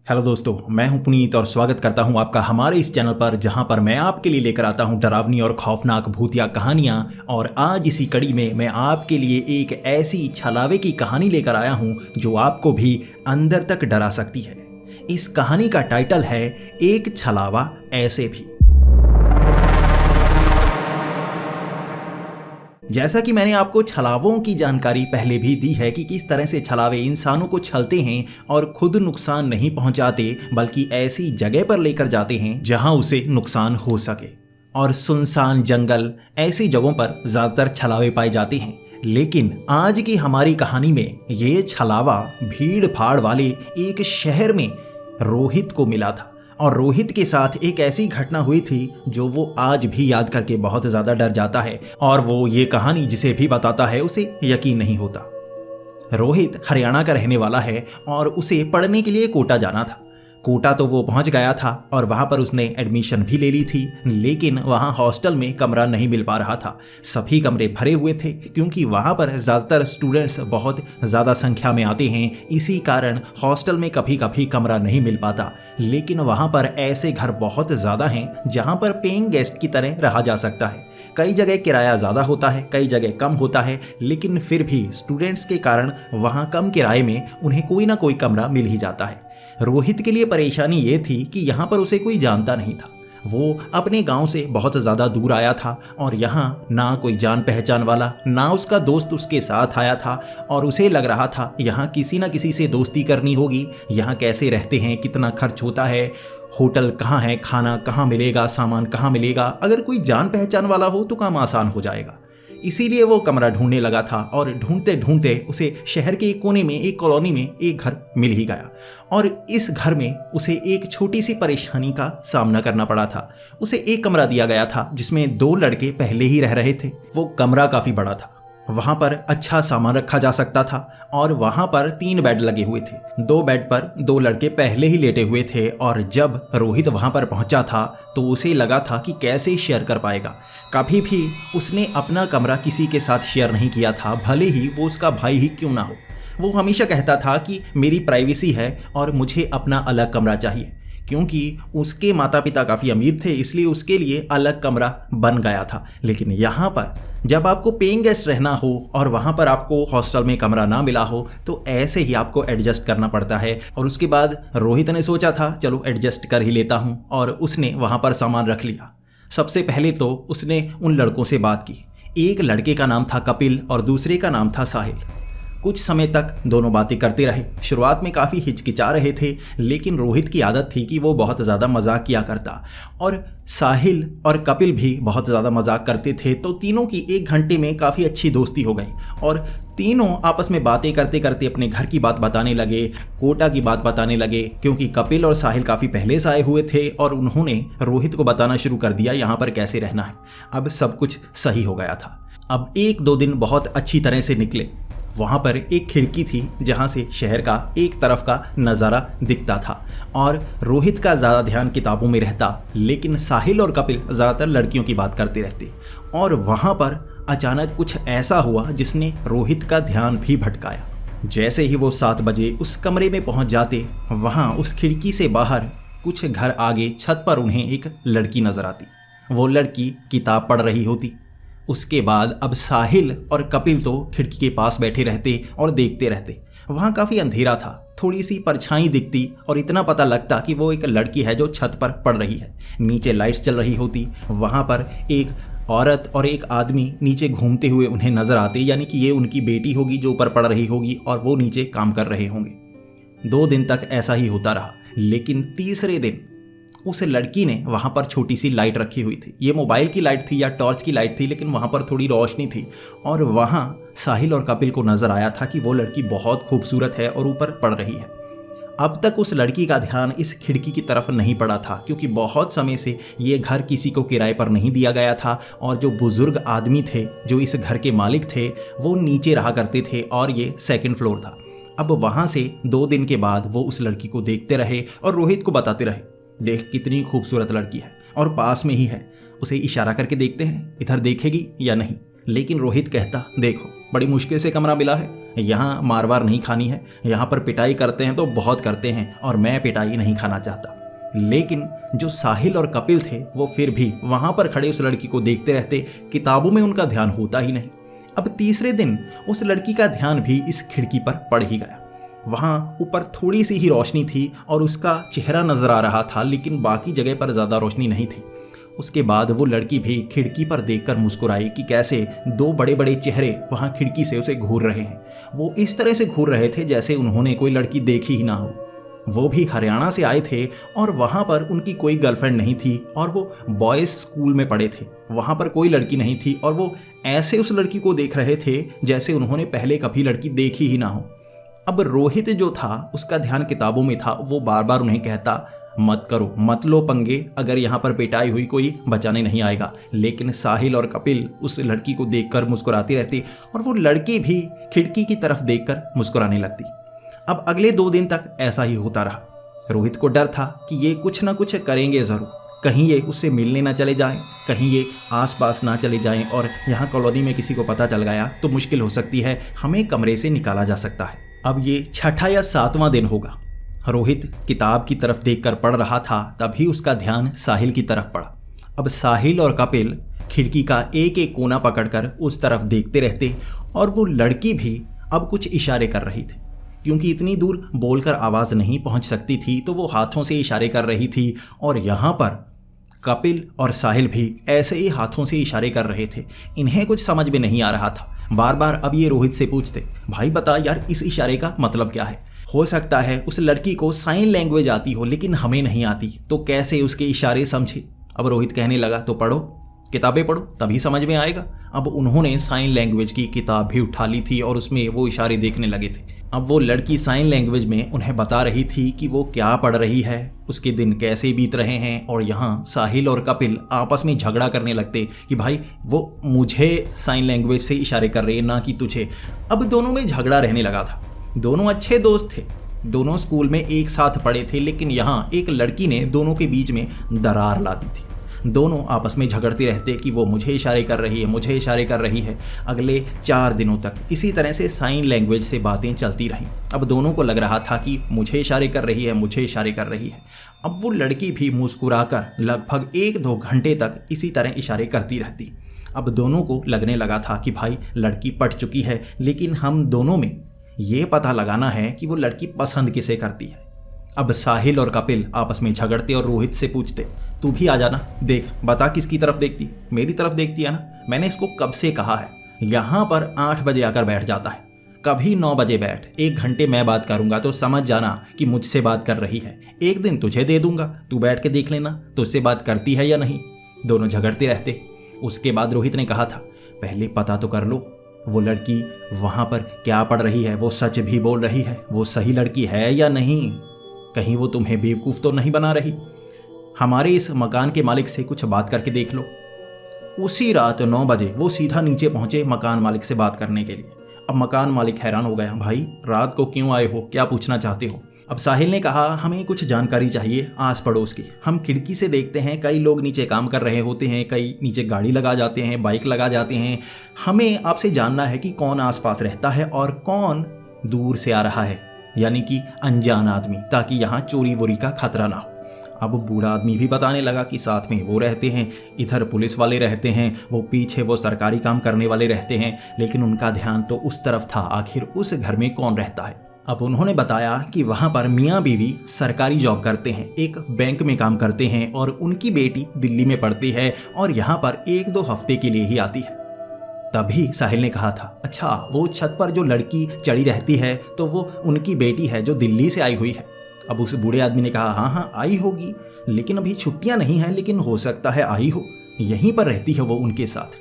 Hello दोस्तों, मैं हूं पुनीत और स्वागत करता हूं आपका हमारे इस चैनल पर, जहां पर मैं आपके लिए लेकर आता हूं डरावनी और खौफनाक भूतिया कहानियां। और आज इसी कड़ी में मैं आपके लिए एक ऐसी छलावे की कहानी लेकर आया हूं जो आपको भी अंदर तक डरा सकती है। इस कहानी का टाइटल है एक छलावा ऐसे भी। जैसा कि मैंने आपको छलावों की जानकारी पहले भी दी है कि किस तरह से छलावे इंसानों को छलते हैं और खुद नुकसान नहीं पहुंचाते, बल्कि ऐसी जगह पर लेकर जाते हैं जहां उसे नुकसान हो सके। और सुनसान जंगल ऐसी जगहों पर ज़्यादातर छलावे पाए जाते हैं। लेकिन आज की हमारी कहानी में ये छलावा भीड़ भाड़ वाले एक शहर में रोहित को मिला था। और रोहित के साथ एक ऐसी घटना हुई थी जो वो आज भी याद करके बहुत ज़्यादा डर जाता है, और वो ये कहानी जिसे भी बताता है उसे यकीन नहीं होता। रोहित हरियाणा का रहने वाला है और उसे पढ़ने के लिए कोटा जाना था। कोटा तो वो पहुंच गया था और वहाँ पर उसने एडमिशन भी ले ली थी, लेकिन वहाँ हॉस्टल में कमरा नहीं मिल पा रहा था। सभी कमरे भरे हुए थे क्योंकि वहाँ पर ज़्यादातर स्टूडेंट्स बहुत ज़्यादा संख्या में आते हैं। इसी कारण हॉस्टल में कभी कभी कमरा नहीं मिल पाता। लेकिन वहाँ पर ऐसे घर बहुत ज़्यादा हैं जहाँ पर पेइंग गेस्ट की तरह रहा जा सकता है। कई जगह किराया ज़्यादा होता है, कई जगह कम होता है, लेकिन फिर भी स्टूडेंट्स के कारण वहाँ कम किराए में उन्हें कोई ना कोई कमरा मिल ही जाता है। रोहित के लिए परेशानी ये थी कि यहाँ पर उसे कोई जानता नहीं था। वो अपने गांव से बहुत ज़्यादा दूर आया था और यहाँ ना कोई जान पहचान वाला, ना उसका दोस्त उसके साथ आया था। और उसे लग रहा था यहाँ किसी न किसी से दोस्ती करनी होगी। यहाँ कैसे रहते हैं, कितना खर्च होता है, होटल कहाँ है, खाना कहाँ मिलेगा, सामान कहाँ मिलेगा। अगर कोई जान पहचान वाला हो तो काम आसान हो जाएगा। इसीलिए वो कमरा ढूंढने लगा था और ढूंढते ढूंढते उसे शहर के एक कोने में, एक कॉलोनी में एक घर मिल ही गया। और इस घर में उसे एक छोटी सी परेशानी का सामना करना पड़ा था। उसे एक कमरा दिया गया था जिसमें 2 लड़के पहले ही रह रहे थे। वो कमरा काफ़ी बड़ा था, वहाँ पर अच्छा सामान रखा जा सकता था और वहाँ पर 3 बेड लगे हुए थे। 2 बेड पर 2 लड़के पहले ही लेटे हुए थे। और जब रोहित वहाँ पर पहुँचा था तो उसे लगा था कि कैसे शेयर कर पाएगा। कभी भी उसने अपना कमरा किसी के साथ शेयर नहीं किया था, भले ही वो उसका भाई ही क्यों ना हो। वो हमेशा कहता था कि मेरी प्राइवेसी है और मुझे अपना अलग कमरा चाहिए, क्योंकि उसके माता पिता काफ़ी अमीर थे, इसलिए उसके लिए अलग कमरा बन गया था। लेकिन यहाँ पर जब आपको पेइंग गेस्ट रहना हो और वहाँ पर आपको हॉस्टल में कमरा ना मिला हो तो ऐसे ही आपको एडजस्ट करना पड़ता है। और उसके बाद रोहित ने सोचा था चलो एडजस्ट कर ही लेता हूँ, और उसने वहाँ पर सामान रख लिया। सबसे पहले तो उसने उन लड़कों से बात की। एक लड़के का नाम था कपिल और दूसरे का नाम था साहिल। कुछ समय तक दोनों बातें करते रहे। शुरुआत में काफ़ी हिचकिचा रहे थे, लेकिन रोहित की आदत थी कि वो बहुत ज़्यादा मजाक किया करता और साहिल और कपिल भी बहुत ज़्यादा मजाक करते थे। तो तीनों की 1 घंटे में काफ़ी अच्छी दोस्ती हो गई और तीनों आपस में बातें करते करते अपने घर की बात बताने लगे, कोटा की बात बताने लगे, क्योंकि कपिल और साहिल काफ़ी पहले से आए हुए थे और उन्होंने रोहित को बताना शुरू कर दिया यहाँ पर कैसे रहना है। अब सब कुछ सही हो गया था। अब 1-2 दिन बहुत अच्छी तरह से निकले। वहाँ पर एक खिड़की थी जहाँ से शहर का एक तरफ का नज़ारा दिखता था और रोहित का ज़्यादा ध्यान किताबों में रहता, लेकिन साहिल और कपिल ज़्यादातर लड़कियों की बात करते रहते। और वहाँ पर अचानक कुछ ऐसा हुआ जिसने रोहित का ध्यान भी भटकाया। जैसे ही वो 7 बजे उस कमरे में पहुँच जाते, वहाँ उस खिड़की से बाहर कुछ घर आगे छत पर उन्हें एक लड़की नज़र आती। वो लड़की किताब पढ़ रही होती। उसके बाद अब साहिल और कपिल तो खिड़की के पास बैठे रहते और देखते रहते। वहाँ काफ़ी अंधेरा था, थोड़ी सी परछाई दिखती और इतना पता लगता कि वो एक लड़की है जो छत पर पढ़ रही है। नीचे लाइट्स चल रही होती। वहाँ पर एक औरत और एक आदमी नीचे घूमते हुए उन्हें नज़र आते, यानी कि ये उनकी बेटी होगी जो ऊपर पढ़ रही होगी और वो नीचे काम कर रहे होंगे। 2 दिन तक ऐसा ही होता रहा, लेकिन तीसरे दिन उस लड़की ने वहाँ पर छोटी सी लाइट रखी हुई थी। ये मोबाइल की लाइट थी या टॉर्च की लाइट थी, लेकिन वहाँ पर थोड़ी रोशनी थी। और वहाँ साहिल और कपिल को नज़र आया था कि वो लड़की बहुत खूबसूरत है और ऊपर पढ़ रही है। अब तक उस लड़की का ध्यान इस खिड़की की तरफ नहीं पड़ा था, क्योंकि बहुत समय से ये घर किसी को किराए पर नहीं दिया गया था और जो बुजुर्ग आदमी थे जो इस घर के मालिक थे वो नीचे रहा करते थे और ये 2nd फ्लोर था। अब वहाँ से 2 दिन के बाद वो उस लड़की को देखते रहे और रोहित को बताते रहे, देख कितनी खूबसूरत लड़की है और पास में ही है, उसे इशारा करके देखते हैं इधर देखेगी या नहीं। लेकिन रोहित कहता, देखो बड़ी मुश्किल से कमरा मिला है यहाँ मार वार नहीं खानी है, यहाँ पर पिटाई करते हैं तो बहुत करते हैं और मैं पिटाई नहीं खाना चाहता। लेकिन जो साहिल और कपिल थे वो फिर भी वहाँ पर खड़े उस लड़की को देखते रहते, किताबों में उनका ध्यान होता ही नहीं। अब तीसरे दिन उस लड़की का ध्यान भी इस खिड़की पर पड़ ही गया। वहाँ ऊपर थोड़ी सी ही रोशनी थी और उसका चेहरा नजर आ रहा था, लेकिन बाकी जगह पर ज़्यादा रोशनी नहीं थी। उसके बाद वो लड़की भी खिड़की पर देखकर मुस्कुराई कि कैसे दो बड़े बड़े चेहरे वहाँ खिड़की से उसे घूर रहे हैं। वो इस तरह से घूर रहे थे जैसे उन्होंने कोई लड़की देखी ही ना हो। वो भी हरियाणा से आए थे और वहाँ पर उनकी कोई गर्लफ्रेंड नहीं थी और वो बॉयज़ स्कूल में पढ़े थे। वहाँ पर कोई लड़की नहीं थी और वो ऐसे उस लड़की को देख रहे थे जैसे उन्होंने पहले कभी लड़की देखी ही ना हो। अब रोहित जो था उसका ध्यान किताबों में था। वो बार बार उन्हें कहता, मत करो, मत लो पंगे, अगर यहाँ पर पिटाई हुई कोई बचाने नहीं आएगा। लेकिन साहिल और कपिल उस लड़की को देखकर मुस्कुराती रहती और वो लड़की भी खिड़की की तरफ देखकर मुस्कुराने लगती। अब अगले 2 दिन तक ऐसा ही होता रहा। रोहित को डर था कि ये कुछ ना कुछ करेंगे ज़रूर, कहीं ये उससे मिलने ना चले जाएं, कहीं ये आसपास ना चले जाएं और यहाँ कॉलोनी में किसी को पता चल गया तो मुश्किल हो सकती है, हमें कमरे से निकाला जा सकता है। अब ये 6ठा या 7वां दिन होगा। रोहित किताब की तरफ देखकर पढ़ रहा था, तभी उसका ध्यान साहिल की तरफ पड़ा। अब साहिल और कपिल खिड़की का एक एक कोना पकड़कर उस तरफ देखते रहते और वो लड़की भी अब कुछ इशारे कर रही थी। क्योंकि इतनी दूर बोलकर आवाज़ नहीं पहुंच सकती थी तो वो हाथों से इशारे कर रही थी और यहाँ पर कपिल और साहिल भी ऐसे ही हाथों से इशारे कर रहे थे। इन्हें कुछ समझ में नहीं आ रहा था। बार बार अब ये रोहित से पूछते, भाई बता यार इस इशारे का मतलब क्या है। हो सकता है उस लड़की को साइन लैंग्वेज आती हो लेकिन हमें नहीं आती, तो कैसे उसके इशारे समझे। अब रोहित कहने लगा, तो पढ़ो, किताबें पढ़ो, तभी समझ में आएगा। अब उन्होंने साइन लैंग्वेज की किताब भी उठा ली थी और उसमें वो इशारे देखने लगे थे। अब वो लड़की साइन लैंग्वेज में उन्हें बता रही थी कि वो क्या पढ़ रही है, उसके दिन कैसे बीत रहे हैं। और यहाँ साहिल और कपिल आपस में झगड़ा करने लगते कि भाई वो मुझे साइन लैंग्वेज से इशारे कर रही है ना कि तुझे। अब दोनों में झगड़ा रहने लगा था। दोनों अच्छे दोस्त थे, दोनों स्कूल में एक साथ पढ़े थे, लेकिन यहाँ एक लड़की ने दोनों के बीच में दरार ला दी थी। दोनों आपस में झगड़ते रहते कि वो मुझे इशारे कर रही है, मुझे इशारे कर रही है। अगले 4 दिनों तक इसी तरह से साइन लैंग्वेज से बातें चलती रहीं। अब दोनों को लग रहा था कि मुझे इशारे कर रही है, मुझे इशारे कर रही है। अब वो लड़की भी मुस्कुराकर लगभग 1-2 घंटे तक इसी तरह इशारे करती रहती। अब दोनों को लगने लगा था कि भाई लड़की पढ़ चुकी है, लेकिन हम दोनों में ये पता लगाना है कि वो लड़की पसंद किसे करती है। अब साहिल और कपिल आपस में झगड़ते और रोहित से पूछते, तू भी आ जाना, देख बता किसकी तरफ देखती, मेरी तरफ देखती है ना। मैंने इसको कब से कहा है, यहाँ पर 8 बजे आकर बैठ जाता है, कभी 9 बजे बैठ। 1 घंटे मैं बात करूँगा तो समझ जाना कि मुझसे बात कर रही है। एक दिन तुझे दे दूंगा, तू बैठ के देख लेना तुझसे बात करती है या नहीं। दोनों झगड़ते रहते। उसके बाद रोहित ने कहा था, पहले पता तो कर लो वो लड़की वहाँ पर क्या पढ़ रही है, वो सच भी बोल रही है, वो सही लड़की है या नहीं, कहीं वो तुम्हें बेवकूफ़ तो नहीं बना रही। हमारे इस मकान के मालिक से कुछ बात करके देख लो। उसी रात 9 बजे वो सीधा नीचे पहुंचे मकान मालिक से बात करने के लिए। अब मकान मालिक हैरान हो गया, भाई रात को क्यों आए हो, क्या पूछना चाहते हो। अब साहिल ने कहा, हमें कुछ जानकारी चाहिए आस पड़ोस की। हम खिड़की से देखते हैं कई लोग नीचे काम कर रहे होते हैं, कई नीचे गाड़ी लगा जाते हैं, बाइक लगा जाते हैं। हमें आपसे जानना है कि कौन आसपास रहता है और कौन दूर से आ रहा है, यानी कि अनजान आदमी, ताकि यहाँ चोरी वोरी का खतरा ना हो। अब बूढ़ा आदमी भी बताने लगा कि साथ में वो रहते हैं, इधर पुलिस वाले रहते हैं, वो पीछे वो सरकारी काम करने वाले रहते हैं, लेकिन उनका ध्यान तो उस तरफ था, आखिर उस घर में कौन रहता है। अब उन्होंने बताया कि वहाँ पर मियाँ बीवी सरकारी जॉब करते हैं, एक बैंक में काम करते हैं और उनकी बेटी दिल्ली में पढ़ती है और यहाँ पर 1-2 हफ्ते के लिए ही आती है। तभी साहिल ने कहा था, अच्छा वो छत पर जो लड़की चढ़ी रहती है तो वो उनकी बेटी है जो दिल्ली से आई हुई है। अब उस बूढ़े आदमी ने कहा, हाँ हाँ आई होगी, लेकिन अभी छुट्टियां नहीं हैं, लेकिन हो सकता है आई हो, यहीं पर रहती है वो उनके साथ।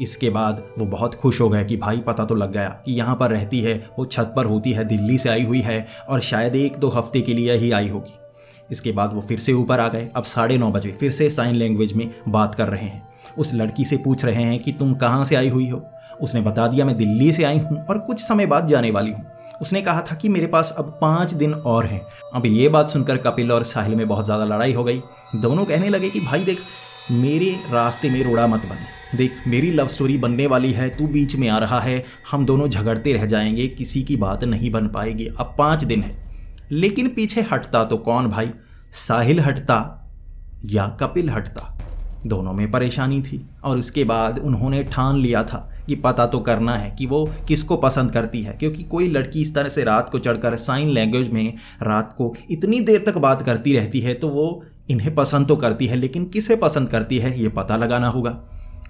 इसके बाद वो बहुत खुश हो गए कि भाई पता तो लग गया कि यहाँ पर रहती है, वो छत पर होती है, दिल्ली से आई हुई है और शायद 1-2 हफ्ते के लिए ही आई होगी। इसके बाद वो फिर से ऊपर आ गए। अब 9:30 बजे फिर से साइन लैंग्वेज में बात कर रहे हैं। उस लड़की से पूछ रहे हैं कि तुम कहाँ से आई हुई हो। उसने बता दिया, मैं दिल्ली से आई हूँ और कुछ समय बाद जाने वाली हूँ। उसने कहा था कि मेरे पास अब 5 दिन और हैं। अब ये बात सुनकर कपिल और साहिल में बहुत ज़्यादा लड़ाई हो गई। दोनों कहने लगे कि भाई देख, मेरे रास्ते में रोड़ा मत बन, देख मेरी लव स्टोरी बनने वाली है, तू बीच में आ रहा है, हम दोनों झगड़ते रह जाएंगे, किसी की बात नहीं बन पाएगी। अब 5 दिन है। लेकिन पीछे हटता तो कौन भाई, साहिल हटता या कपिल हटता? दोनों में परेशानी थी। और उसके बाद उन्होंने ठान लिया था कि पता तो करना है कि वो किसको पसंद करती है, क्योंकि कोई लड़की इस तरह से रात को चढ़कर साइन लैंग्वेज में रात को इतनी देर तक बात करती रहती है तो वो इन्हें पसंद तो करती है, लेकिन किसे पसंद करती है ये पता लगाना होगा।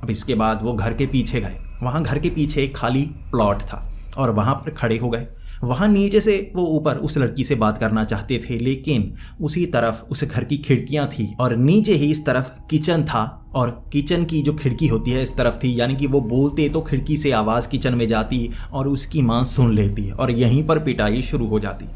अब इसके बाद वो घर के पीछे गए। वहाँ घर के पीछे एक खाली प्लॉट था और वहाँ पर खड़े हो गए। वहाँ नीचे से वो ऊपर उस लड़की से बात करना चाहते थे, लेकिन उसी तरफ उस घर की खिड़कियाँ थी और नीचे ही इस तरफ किचन था और किचन की जो खिड़की होती है इस तरफ थी, यानी कि वो बोलते तो खिड़की से आवाज़ किचन में जाती और उसकी माँ सुन लेती और यहीं पर पिटाई शुरू हो जाती।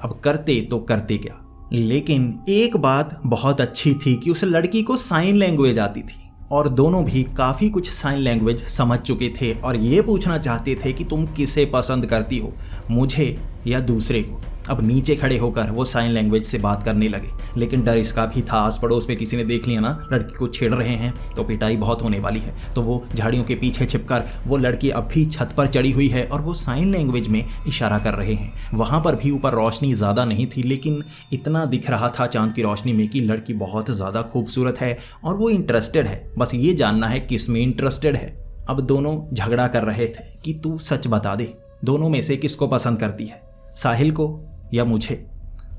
अब करते तो करते क्या, लेकिन एक बात बहुत अच्छी थी कि उस लड़की को साइन लैंग्वेज आती थी और दोनों भी काफ़ी कुछ साइन लैंग्वेज समझ चुके थे और ये पूछना चाहते थे कि तुम किसे पसंद करती हो, मुझे या दूसरे को। अब नीचे खड़े होकर वो साइन लैंग्वेज से बात करने लगे, लेकिन डर इसका भी था, आस पड़ोस में किसी ने देख लिया ना लड़की को छेड़ रहे हैं तो पिटाई बहुत होने वाली है। तो वो झाड़ियों के पीछे छिपकर, वो लड़की अब भी छत पर चढ़ी हुई है और वो साइन लैंग्वेज में इशारा कर रहे हैं। वहाँ पर भी ऊपर रोशनी ज़्यादा नहीं थी, लेकिन इतना दिख रहा था चांद की रोशनी में कि लड़की बहुत ज़्यादा खूबसूरत है और वो इंटरेस्टेड है। बस ये जानना है किस में इंटरेस्टेड है। अब दोनों झगड़ा कर रहे थे कि तू सच बता दे, दोनों में से किसको पसंद करती है, साहिल को या मुझे।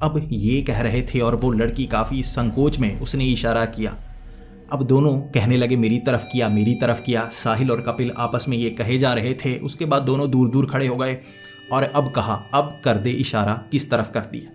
अब ये कह रहे थे और वो लड़की काफ़ी संकोच में उसने इशारा किया। अब दोनों कहने लगे मेरी तरफ किया, मेरी तरफ किया। साहिल और कपिल आपस में ये कहे जा रहे थे। उसके बाद दोनों दूर दूर खड़े हो गए और अब कहा अब कर दे इशारा, किस तरफ करती है।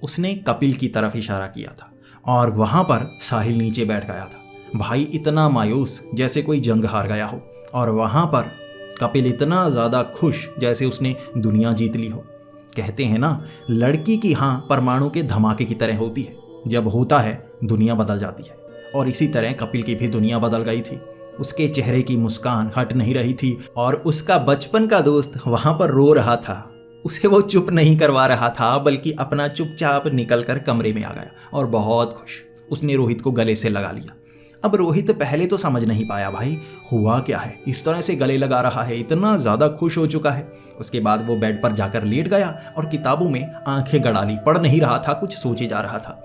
उसने कपिल की तरफ इशारा किया था और वहाँ पर साहिल नीचे बैठ गया था। भाई इतना मायूस जैसे कोई जंग हार गया हो, और वहाँ पर कपिल इतना ज़्यादा खुश जैसे उसने दुनिया जीत ली हो। कहते हैं ना, लड़की की हाँ परमाणु के धमाके की तरह होती है, जब होता है दुनिया बदल जाती है। और इसी तरह कपिल की भी दुनिया बदल गई थी। उसके चेहरे की मुस्कान हट नहीं रही थी और उसका बचपन का दोस्त वहाँ पर रो रहा था। उसे वो चुप नहीं करवा रहा था, बल्कि अपना चुपचाप निकल कर कमरे में आ गया और बहुत खुश उसने रोहित को गले से लगा लिया। अब रोहित पहले तो समझ नहीं पाया भाई हुआ क्या है, इस तरह से गले लगा रहा है, इतना ज़्यादा खुश हो चुका है। उसके बाद वो बेड पर जाकर लेट गया और किताबों में आंखें गड़ा ली, पढ़ नहीं रहा था, कुछ सोचे जा रहा था।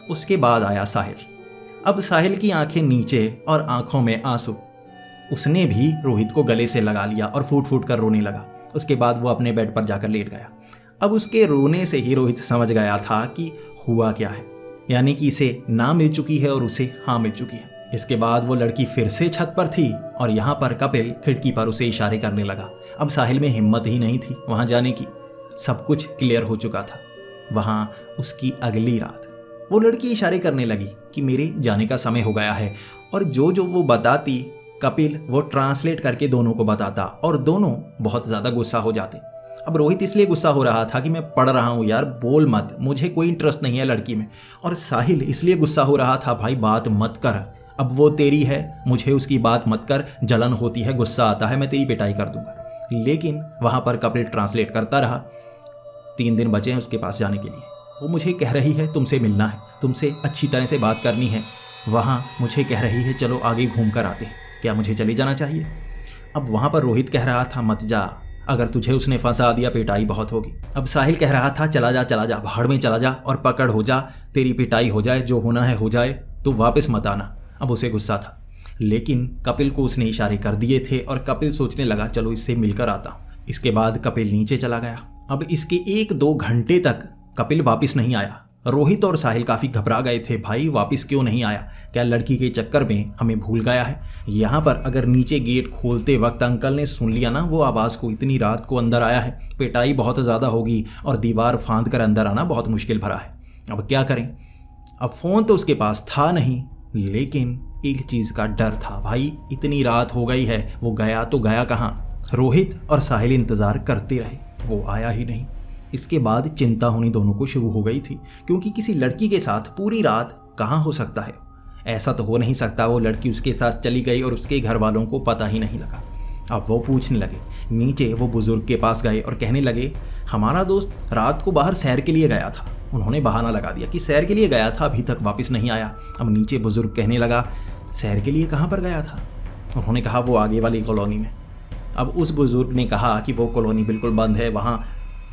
उसके बाद आया साहिल। अब साहिल की आंखें नीचे और आंखों में आंसू। उसने भी रोहित को गले से लगा लिया और फूट फूट कर रोने लगा। उसके बाद वो अपने बेड पर जाकर लेट गया। अब उसके रोने से ही रोहित समझ गया था कि हुआ क्या है, यानी कि इसे ना मिल चुकी है और उसे हाँ मिल चुकी है। इसके बाद वो लड़की फिर से छत पर थी और यहाँ पर कपिल खिड़की पर उसे इशारे करने लगा। अब साहिल में हिम्मत ही नहीं थी वहाँ जाने की, सब कुछ क्लियर हो चुका था। वहाँ उसकी अगली रात वो लड़की इशारे करने लगी कि मेरे जाने का समय हो गया है, और जो जो वो बताती कपिल वो ट्रांसलेट करके दोनों को बताता और दोनों बहुत ज़्यादा गुस्सा हो जाते। अब रोहित इसलिए गुस्सा हो रहा था कि मैं पढ़ रहा हूँ यार, बोल मत, मुझे कोई इंटरेस्ट नहीं है लड़की में। और साहिल इसलिए गुस्सा हो रहा था भाई बात मत कर, अब वो तेरी है, मुझे उसकी बात मत कर, जलन होती है, गुस्सा आता है, मैं तेरी पिटाई कर दूंगा। लेकिन वहाँ पर कपिल ट्रांसलेट करता रहा। 3 दिन बचे हैं उसके पास जाने के लिए। वो मुझे कह रही है तुमसे मिलना है, तुमसे अच्छी तरह से बात करनी है। वहाँ मुझे कह रही है चलो आगे घूम कर आते हैं, क्या मुझे चले जाना चाहिए? अब वहाँ पर रोहित कह रहा था मत जा, अगर तुझे उसने फंसा दिया पिटाई बहुत होगी। अब साहिल कह रहा था चला जा, भाड़ में चला जा और पकड़ हो जा, तेरी पिटाई हो जाए, जो होना है हो जाए, तो वापस मत आना। अब उसे गुस्सा था, लेकिन कपिल को उसने इशारे कर दिए थे और कपिल सोचने लगा चलो इससे मिलकर आता हूँ। इसके बाद कपिल नीचे चला गया। अब इसके 1-2 घंटे तक कपिल वापस नहीं आया। रोहित और साहिल काफ़ी घबरा गए थे, भाई वापस क्यों नहीं आया, क्या लड़की के चक्कर में हमें भूल गया है? यहाँ पर अगर नीचे गेट खोलते वक्त अंकल ने सुन लिया ना वो आवाज़ को, इतनी रात को अंदर आया है, पिटाई बहुत ज़्यादा होगी और दीवार फांद कर अंदर आना बहुत मुश्किल भरा है। अब क्या करें? अब फ़ोन तो उसके पास था नहीं, लेकिन एक चीज़ का डर था भाई, इतनी रात हो गई है, वो गया तो गया कहाँ? रोहित और साहिल इंतज़ार करते रहे, वो आया ही नहीं। इसके बाद चिंता होनी दोनों को शुरू हो गई थी, क्योंकि किसी लड़की के साथ पूरी रात कहाँ हो सकता है? ऐसा तो हो नहीं सकता वो लड़की उसके साथ चली गई और उसके घर वालों को पता ही नहीं लगा। अब वो पूछने लगे। नीचे वो बुज़ुर्ग के पास गए और कहने लगे हमारा दोस्त रात को बाहर सैर के लिए गया था। उन्होंने बहाना लगा दिया कि सैर के लिए गया था, अभी तक वापस नहीं आया। अब नीचे बुज़ुर्ग कहने लगा सैर के लिए कहाँ पर गया था? उन्होंने कहा वो आगे वाली कॉलोनी में। अब उस बुजुर्ग ने कहा कि वो कॉलोनी बिल्कुल बंद है, वहाँ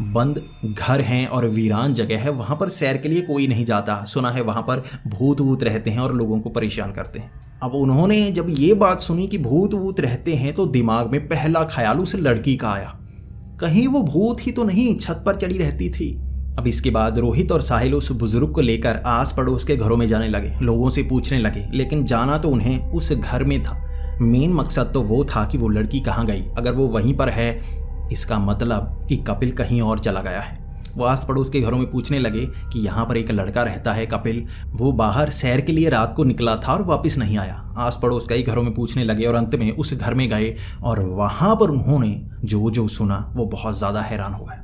बंद घर हैं और वीरान जगह है, वहाँ पर सैर के लिए कोई नहीं जाता, सुना है वहाँ पर भूत वूत रहते हैं और लोगों को परेशान करते हैं। अब उन्होंने जब ये बात सुनी कि भूत वूत रहते हैं तो दिमाग में पहला ख्याल उस लड़की का आया, कहीं वो भूत ही तो नहीं छत पर चढ़ी रहती थी। अब इसके बाद रोहित और साहिल उस बुजुर्ग को लेकर आस पड़ोस के घरों में जाने लगे, लोगों से पूछने लगे, लेकिन जाना तो उन्हें उस घर में था। मेन मकसद तो वो था कि वो लड़की कहाँ गई, अगर वो वहीं पर है इसका मतलब कि कपिल कहीं और चला गया है। वो आस पड़ोस के घरों में पूछने लगे कि यहाँ पर एक लड़का रहता है कपिल, वो बाहर सैर के लिए रात को निकला था और वापस नहीं आया। आस पड़ोस कई घरों में पूछने लगे और अंत में उस घर में गए और वहाँ पर उन्होंने जो जो सुना वो बहुत ज़्यादा हैरान हुआ।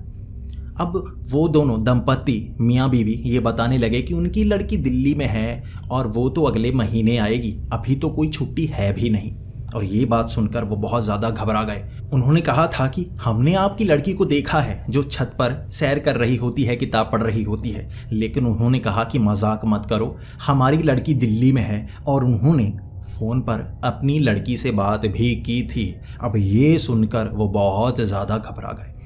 अब वो दोनों दंपति मियाँ बीवी ये बताने लगे कि उनकी लड़की दिल्ली में है और वो तो अगले महीने आएगी, अभी तो कोई छुट्टी है भी नहीं। और ये बात सुनकर वो बहुत ज़्यादा घबरा गए। उन्होंने कहा था कि हमने आपकी लड़की को देखा है जो छत पर सैर कर रही होती है, किताब पढ़ रही होती है, लेकिन उन्होंने कहा कि मजाक मत करो, हमारी लड़की दिल्ली में है और उन्होंने फ़ोन पर अपनी लड़की से बात भी की थी। अब ये सुनकर वो बहुत ज़्यादा घबरा गए।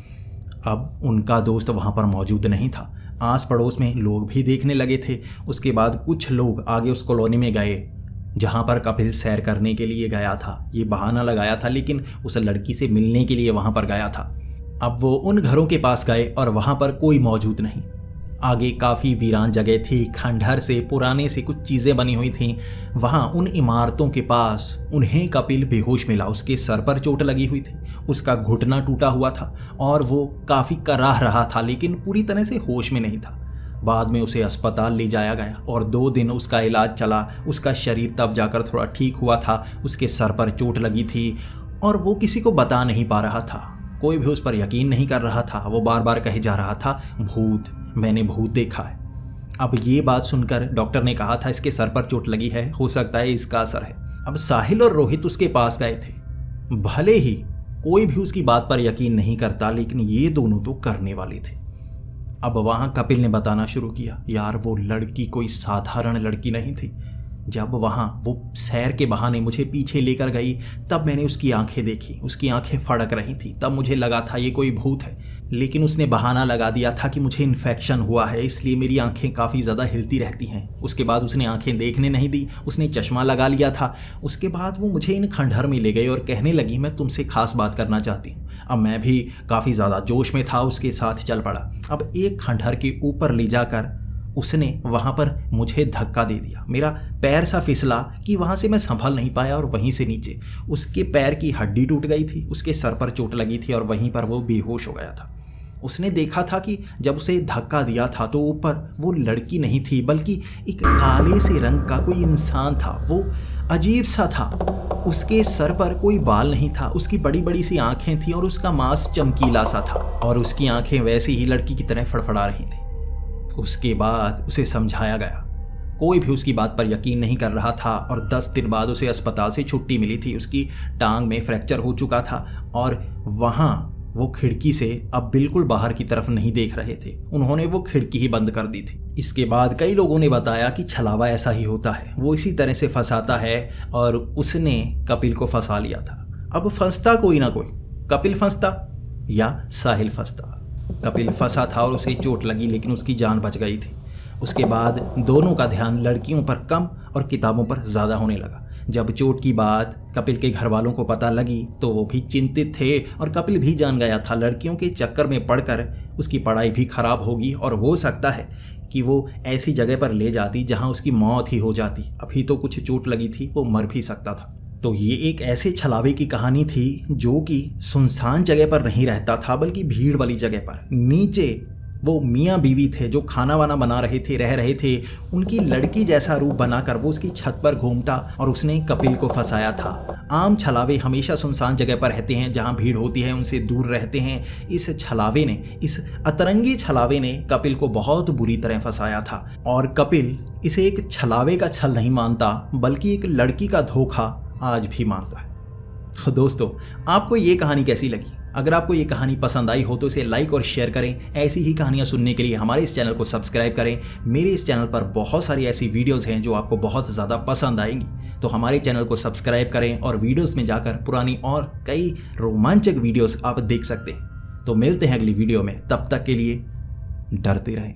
अब उनका दोस्त वहाँ पर मौजूद नहीं था, आस पड़ोस में लोग भी देखने लगे थे। उसके बाद कुछ लोग आगे उस कॉलोनी में गए जहाँ पर कपिल सैर करने के लिए गया था। ये बहाना लगाया था लेकिन उस लड़की से मिलने के लिए वहाँ पर गया था। अब वो उन घरों के पास गए और वहाँ पर कोई मौजूद नहीं। आगे काफ़ी वीरान जगह थी, खंडहर से पुराने से कुछ चीज़ें बनी हुई थीं। वहाँ उन इमारतों के पास उन्हें कपिल बेहोश मिला, उसके सर पर चोट लगी हुई थी, उसका घुटना टूटा हुआ था और वो काफ़ी कराह रहा था लेकिन पूरी तरह से होश में नहीं था। बाद में उसे अस्पताल ले जाया गया और 2 दिन उसका इलाज चला। उसका शरीर तब जाकर थोड़ा ठीक हुआ था। उसके सर पर चोट लगी थी और वो किसी को बता नहीं पा रहा था, कोई भी उस पर यकीन नहीं कर रहा था। वो बार बार कहे जा रहा था भूत, मैंने भूत देखा है। अब ये बात सुनकर डॉक्टर ने कहा था इसके सर पर चोट लगी है, हो सकता है इसका असर है। अब साहिल और रोहित उसके पास गए थे। भले ही कोई भी उसकी बात पर यकीन नहीं करता लेकिन ये दोनों तो करने वाले थे। अब वहाँ कपिल ने बताना शुरू किया, यार वो लड़की कोई साधारण लड़की नहीं थी। जब वहाँ वो सैर के बहाने मुझे पीछे लेकर गई तब मैंने उसकी आंखें देखी, उसकी आंखें फड़क रही थी। तब मुझे लगा था ये कोई भूत है, लेकिन उसने बहाना लगा दिया था कि मुझे इन्फेक्शन हुआ है इसलिए मेरी आंखें काफ़ी ज़्यादा हिलती रहती हैं। उसके बाद उसने आंखें देखने नहीं दी, उसने चश्मा लगा लिया था। उसके बाद वो मुझे इन खंडहर में ले गई और कहने लगी मैं तुमसे खास बात करना चाहती हूँ। अब मैं भी काफ़ी ज़्यादा जोश में था, उसके साथ चल पड़ा। अब एक खंडहर के ऊपर ले जाकर उसने वहाँ पर मुझे धक्का दे दिया। मेरा पैर सा फिसला कि वहाँ से मैं संभल नहीं पाया और वहीं से नीचे उसके पैर की हड्डी टूट गई थी, उसके सर पर चोट लगी थी और वहीं पर वो बेहोश हो गया था। उसने देखा था कि जब उसे धक्का दिया था तो ऊपर वो लड़की नहीं थी बल्कि एक काले से रंग का कोई इंसान था। वो अजीब सा था, उसके सर पर कोई बाल नहीं था, उसकी बड़ी बड़ी सी आंखें थी और उसका मांस चमकीला सा था और उसकी आंखें वैसी ही लड़की की तरह फड़फड़ा रही थी। उसके बाद उसे समझाया गया, कोई भी उसकी बात पर यकीन नहीं कर रहा था और 10 दिन बाद उसे अस्पताल से छुट्टी मिली थी। उसकी टांग में फ्रैक्चर हो चुका था और वहाँ वो खिड़की से अब बिल्कुल बाहर की तरफ नहीं देख रहे थे। उन्होंने वो खिड़की ही बंद कर दी थी। इसके बाद कई लोगों ने बताया कि छलावा ऐसा ही होता है, वो इसी तरह से फंसाता है और उसने कपिल को फंसा लिया था। अब फंसता कोई ना कोई, कपिल फंसता या साहिल फंसता। कपिल फंसा था और उसे चोट लगी लेकिन उसकी जान बच गई थी। उसके बाद दोनों का ध्यान लड़कियों पर कम और किताबों पर ज़्यादा होने लगा। जब चोट की बात कपिल के घर वालों को पता लगी तो वो भी चिंतित थे और कपिल भी जान गया था लड़कियों के चक्कर में पड़कर उसकी पढ़ाई भी खराब होगी और हो सकता है कि वो ऐसी जगह पर ले जाती जहां उसकी मौत ही हो जाती। अभी तो कुछ चोट लगी थी, वो मर भी सकता था। तो ये एक ऐसे छलावे की कहानी थी जो कि सुनसान जगह पर नहीं रहता था बल्कि भीड़ वाली जगह पर। नीचे वो मियाँ बीवी थे जो खाना वाना बना रहे थे, रह रहे थे। उनकी लड़की जैसा रूप बनाकर वो उसकी छत पर घूमता और उसने कपिल को फंसाया था। आम छलावे हमेशा सुनसान जगह पर रहते हैं, जहाँ भीड़ होती है उनसे दूर रहते हैं। इस छलावे ने, इस अतरंगी छलावे ने कपिल को बहुत बुरी तरह फंसाया था और कपिल इसे एक छलावे का छल नहीं मानता बल्कि एक लड़की का धोखा आज भी मानता है। तो दोस्तों, आपको ये कहानी कैसी लगी? अगर आपको ये कहानी पसंद आई हो तो इसे लाइक और शेयर करें। ऐसी ही कहानियाँ सुनने के लिए हमारे इस चैनल को सब्सक्राइब करें। मेरे इस चैनल पर बहुत सारी ऐसी वीडियोज़ हैं जो आपको बहुत ज़्यादा पसंद आएंगी। तो हमारे चैनल को सब्सक्राइब करें और वीडियोस में जाकर पुरानी और कई रोमांचक वीडियोस आप देख सकते हैं। तो मिलते हैं अगली वीडियो में, तब तक के लिए डरते रहें।